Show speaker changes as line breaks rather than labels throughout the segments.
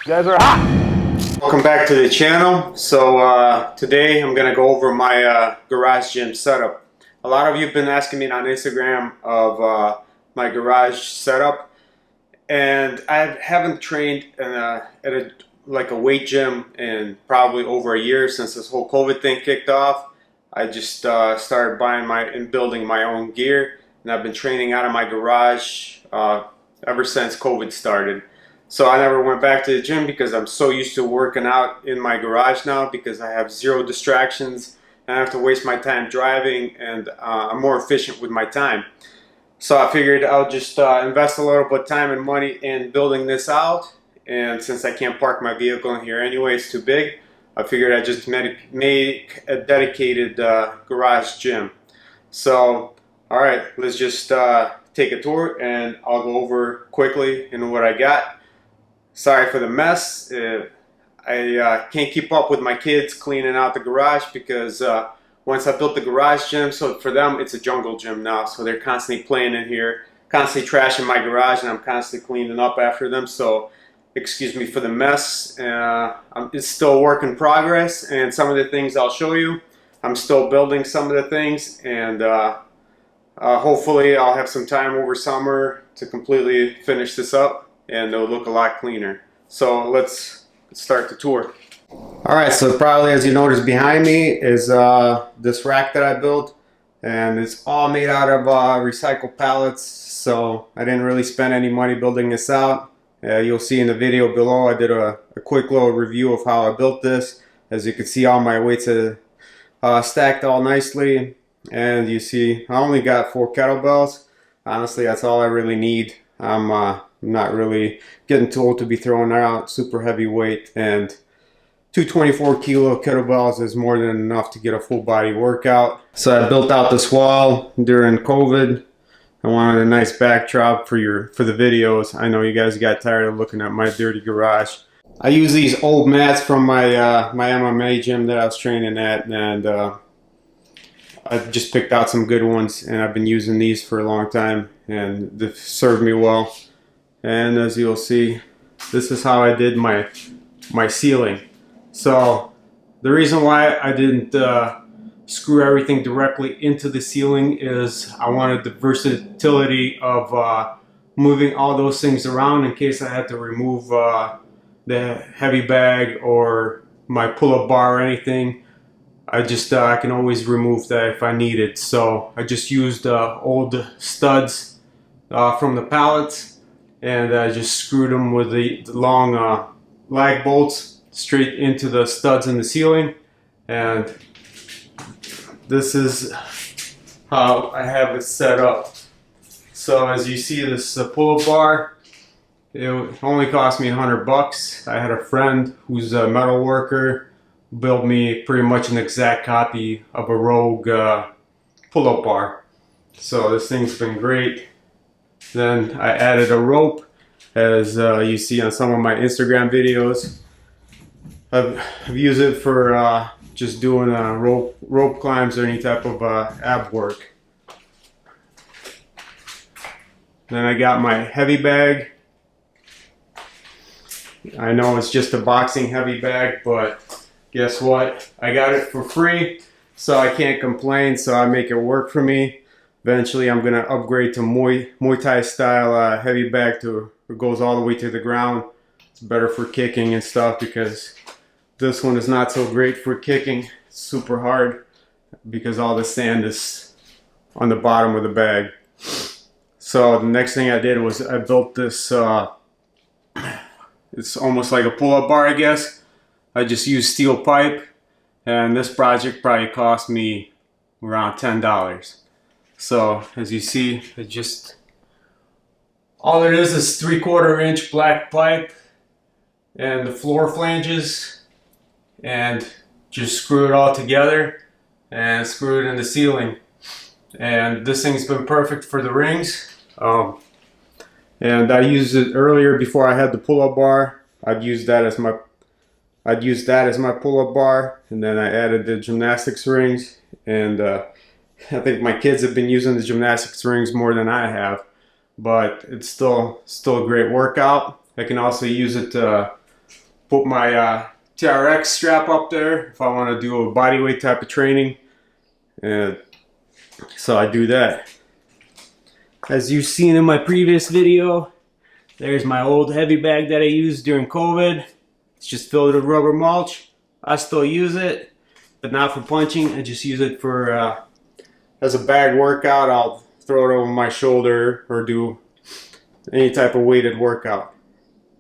You guys are hot! Welcome back to the channel. So today I'm going to go over my garage gym setup. A lot of you have been asking me on Instagram of my garage setup, and I haven't trained in at a weight gym in probably over a year since this whole COVID thing kicked off. I just started buying and building my own gear, and I've been training out of my garage ever since COVID started. So I never went back to the gym because I'm so used to working out in my garage now because I have zero distractions and I have to waste my time driving, and I'm more efficient with my time. So I figured I'll just invest a little bit of time and money in building this out, and since I can't park my vehicle in here anyway, it's too big, I figured I'd just make a dedicated garage gym. So alright, let's just take a tour and I'll go over quickly what I got. Sorry for the mess. I can't keep up with my kids cleaning out the garage because once I built the garage gym, so for them it's a jungle gym now, so they're constantly playing in here, constantly trashing my garage, and I'm constantly cleaning up after them, so excuse me for the mess. It's still a work in progress, and some of the things I'll show you, I'm still building some of the things, and hopefully I'll have some time over summer to completely finish this up and it'll look a lot cleaner. So let's start the tour. Alright, so probably as you notice behind me is this rack that I built, and it's all made out of recycled pallets, so I didn't really spend any money building this out. You'll see in the video below I did a quick little review of how I built this. As you can see, all my weights are stacked all nicely, and you see I only got 4 kettlebells. Honestly, that's all I really need. I'm not really getting too old to be throwing out super heavy weight, and 224 kilo kettlebells is more than enough to get a full body workout. So I built out this wall during COVID. I wanted a nice backdrop for the videos. I know you guys got tired of looking at my dirty garage. I use these old mats from my my MMA gym that I was training at, and I just picked out some good ones, and I've been using these for a long time, and they've served me well. And as you'll see, this is how I did my ceiling. So the reason why I didn't screw everything directly into the ceiling is I wanted the versatility of moving all those things around in case I had to remove the heavy bag or my pull-up bar or anything. I can always remove that if I need it. So I just used old studs from the pallets, and I just screwed them with the long lag bolts straight into the studs in the ceiling. And this is how I have it set up. So as you see, this pull-up bar, it only cost me $100. I had a friend who's a metal worker built me pretty much an exact copy of a Rogue pull-up bar. So this thing's been great. Then I added a rope, as you see on some of my Instagram videos. I've used it for just doing rope climbs or any type of ab work. Then I got my heavy bag. I know it's just a boxing heavy bag, but guess what? I got it for free, so I can't complain, so I make it work for me. Eventually I'm going to upgrade to Muay Thai style heavy bag it goes all the way to the ground. It's better for kicking and stuff, because this one is not so great for kicking. It's super hard because all the sand is on the bottom of the bag. So the next thing I did was I built this, it's almost like a pull-up bar, I guess. I just used steel pipe, and this project probably cost me around $10. So as you see, all it is 3/4 inch black pipe and the floor flanges, and just screw it all together and screw it in the ceiling. And this thing's been perfect for the rings. And I used it earlier before I had the pull-up bar. I'd use that as my pull-up bar, and then I added the gymnastics rings, and I think my kids have been using the gymnastics rings more than I have, but it's still a great workout. I can also use it to put my TRX strap up there if I want to do a bodyweight type of training, and so I do that. As you've seen in my previous video, there's my old heavy bag that I used during COVID. It's just filled with rubber mulch. I still use it, but not for punching. I just use it for as a bag workout. I'll throw it over my shoulder or do any type of weighted workout.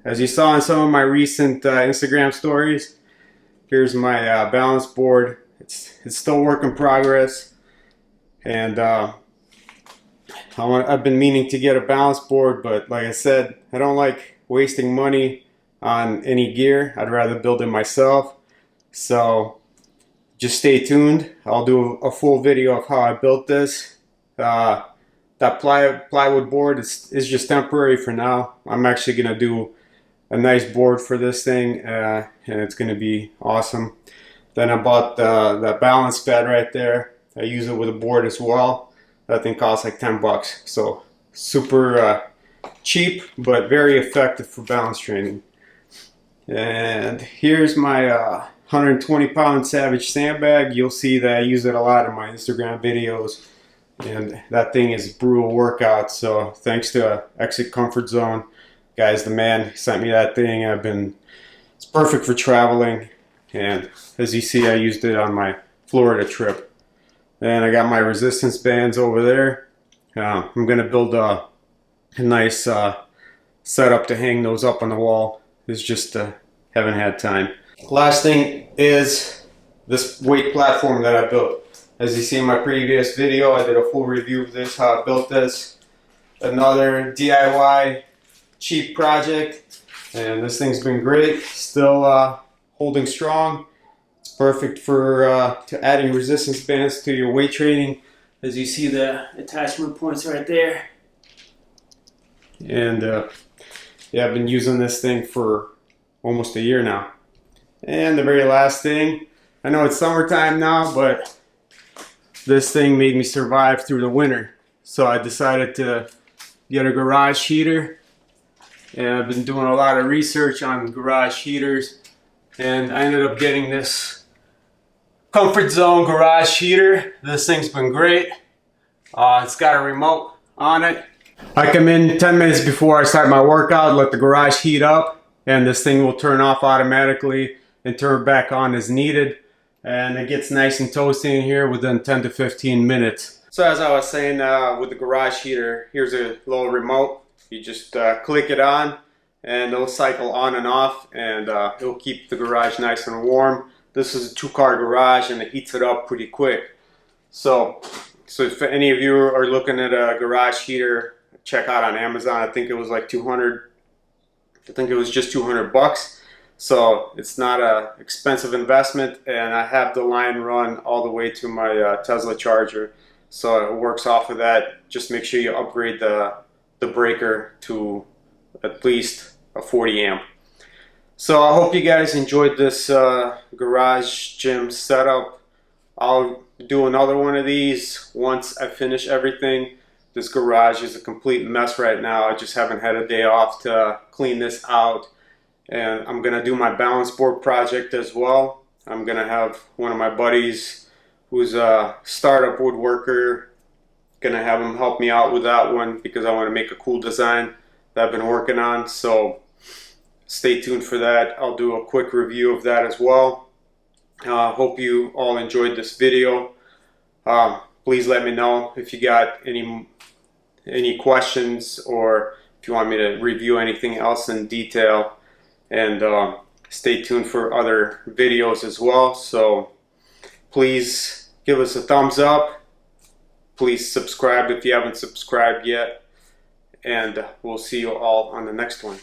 As you saw in some of my recent Instagram stories, here's my balance board. It's still work in progress, and I've been meaning to get a balance board, but like I said, I don't like wasting money on any gear. I'd rather build it myself. So just stay tuned. I'll do a full video of how I built this. That plywood board is just temporary for now. I'm actually going to do a nice board for this thing, and it's going to be awesome. Then I bought the balance pad right there. I use it with a board as well. That thing costs like 10 bucks. So super cheap, but very effective for balance training. And here's my 120-pound Savage sandbag. You'll see that I use it a lot in my Instagram videos, and that thing is a brutal workout. So thanks to Exit Comfort Zone, guys, the man sent me that thing. It's perfect for traveling, and as you see, I used it on my Florida trip. And I got my resistance bands over there. I'm gonna build a nice setup to hang those up on the wall. It's just haven't had time. Last thing is this weight platform that I built. As you see in my previous video, I did a full review of this, how I built this. Another DIY cheap project, and this thing's been great. Still holding strong. It's perfect for adding resistance bands to your weight training. As you see, the attachment points right there. And yeah, I've been using this thing for almost a year now. And the very last thing, I know it's summertime now, but this thing made me survive through the winter. So I decided to get a garage heater. And I've been doing a lot of research on garage heaters, and I ended up getting this Comfort Zone garage heater. This thing's been great. It's got a remote on it. I come in 10 minutes before I start my workout, let the garage heat up, and this thing will turn off automatically and turn back on as needed. And it gets nice and toasty in here within 10 to 15 minutes. So as I was saying, with the garage heater, here's a little remote. You just click it on, and it'll cycle on and off, and it'll keep the garage nice and warm. This is a 2-car garage, and it heats it up pretty quick. So if any of you are looking at a garage heater, check out on Amazon. I think it was like 200. I think it was just 200 bucks. So it's not an expensive investment, and I have the line run all the way to my Tesla charger. So it works off of that. Just make sure you upgrade the breaker to at least a 40 amp. So I hope you guys enjoyed this garage gym setup. I'll do another one of these once I finish everything. This garage is a complete mess right now. I just haven't had a day off to clean this out. And I'm gonna do my balance board project as well. I'm gonna have one of my buddies who's a startup woodworker, gonna have him help me out with that one because I want to make a cool design that I've been working on. So stay tuned for that. I'll do a quick review of that as well. Hope you all enjoyed this video. Please let me know if you got any questions, or if you want me to review anything else in detail. And stay tuned for other videos as well. So please give us a thumbs up. Please subscribe if you haven't subscribed yet. And we'll see you all on the next one.